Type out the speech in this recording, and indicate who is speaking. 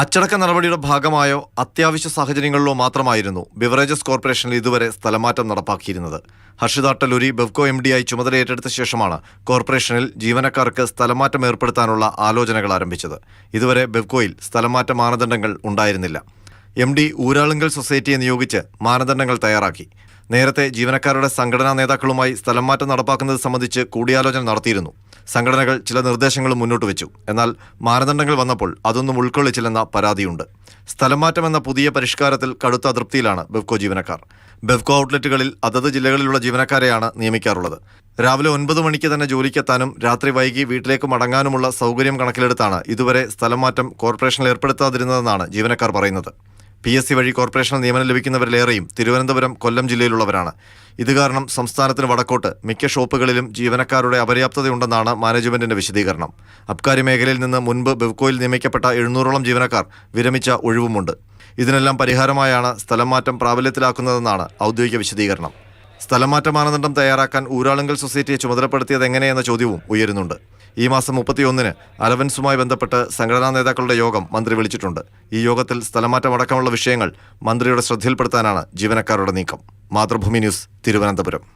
Speaker 1: അച്ചടക്ക നടപടിയുടെ ഭാഗമായോ അത്യാവശ്യ സാഹചര്യങ്ങളിലോ മാത്രമായിരുന്നു ബിവറേജസ് കോർപ്പറേഷനിൽ ഇതുവരെ സ്ഥലമാറ്റം നടപ്പാക്കിയിരുന്നത്. ഹർഷിത അട്ടലൂരി ബെവ്കോ MD ആയി ചുമതല ഏറ്റെടുത്ത ശേഷമാണ് കോർപ്പറേഷനിൽ ജീവനക്കാർക്ക് സ്ഥലമാറ്റം ഏർപ്പെടുത്താനുള്ള ആലോചനകൾ ആരംഭിച്ചത്. ഇതുവരെ ബെവ്കോയിൽ സ്ഥലമാറ്റ മാനദണ്ഡങ്ങൾ ഉണ്ടായിരുന്നില്ല. MD ഊരാളുങ്കൽ സൊസൈറ്റിയെ നിയോഗിച്ച് മാനദണ്ഡങ്ങൾ തയ്യാറാക്കി. നേരത്തെ ജീവനക്കാരുടെ സംഘടനാ നേതാക്കളുമായി സ്ഥലംമാറ്റം നടപ്പാക്കുന്നത് സംബന്ധിച്ച് കൂടിയാലോചന നടത്തിയിരുന്നു. സംഘടനകൾ ചില നിർദ്ദേശങ്ങളും മുന്നോട്ട് വെച്ചു. എന്നാൽ മാനദണ്ഡങ്ങൾ വന്നപ്പോൾ അതൊന്നും ഉൾക്കൊള്ളിച്ചില്ലെന്ന പരാതിയുണ്ട്. സ്ഥലംമാറ്റം എന്ന പുതിയ പരിഷ്കാരത്തിൽ കടുത്ത അതൃപ്തിയിലാണ് ബെവ്കോ ജീവനക്കാർ. ബെവ്കോ ഔട്ട്ലെറ്റുകളിൽ അതത് ജില്ലകളിലുള്ള ജീവനക്കാരെയാണ് നിയമിക്കാറുള്ളത്. രാവിലെ 9 മണിക്ക് തന്നെ ജോലിക്കെത്താനും രാത്രി വൈകി വീട്ടിലേക്ക് മടങ്ങാനുമുള്ള സൗകര്യം കണക്കിലെടുത്താണ് ഇതുവരെ സ്ഥലംമാറ്റം കോർപ്പറേഷനിൽ ഏർപ്പെടുത്താതിരുന്നതെന്നാണ് ജീവനക്കാർ പറയുന്നത്. PSC വഴി കോർപ്പറേഷനിൽ നിയമനം ലഭിക്കുന്നവരിലേറെയും തിരുവനന്തപുരം, കൊല്ലം ജില്ലയിലുള്ളവരാണ്. ഇത് കാരണം സംസ്ഥാനത്തിന് വടക്കോട്ട് മിക്ക ഷോപ്പുകളിലും ജീവനക്കാരുടെ അപര്യാപ്തതയുണ്ടെന്നാണ് മാനേജ്മെന്റിന്റെ വിശദീകരണം. അബ്കാരി മേഖലയിൽ നിന്ന് മുൻപ് ബെവ്കോയിൽ നിയമിക്കപ്പെട്ട 700ഓളം ജീവനക്കാർ വിരമിച്ച ഒഴിവുമുണ്ട്. ഇതിനെല്ലാം പരിഹാരമായാണ് സ്ഥലംമാറ്റം പ്രാബല്യത്തിലാക്കുന്നതെന്നാണ് ഔദ്യോഗിക വിശദീകരണം. സ്ഥലംമാറ്റ മാനദണ്ഡം തയ്യാറാക്കാൻ ഊരാളുങ്കൽ സൊസൈറ്റിയെ ചുമതലപ്പെടുത്തിയത് എങ്ങനെയെന്ന ചോദ്യവും ഉയരുന്നുണ്ട്. ഈ മാസം 31-ന് അലവൻസുമായി ബന്ധപ്പെട്ട് സംഘടനാ നേതാക്കളുടെ യോഗം മന്ത്രി വിളിച്ചിട്ടുണ്ട്. ഈ യോഗത്തിൽ സ്ഥലമാറ്റമടക്കമുള്ള വിഷയങ്ങൾ മന്ത്രിയുടെ ശ്രദ്ധയിൽപ്പെടുത്താനാണ് ജീവനക്കാരുടെ നീക്കം. മാതൃഭൂമി ന്യൂസ്, തിരുവനന്തപുരം.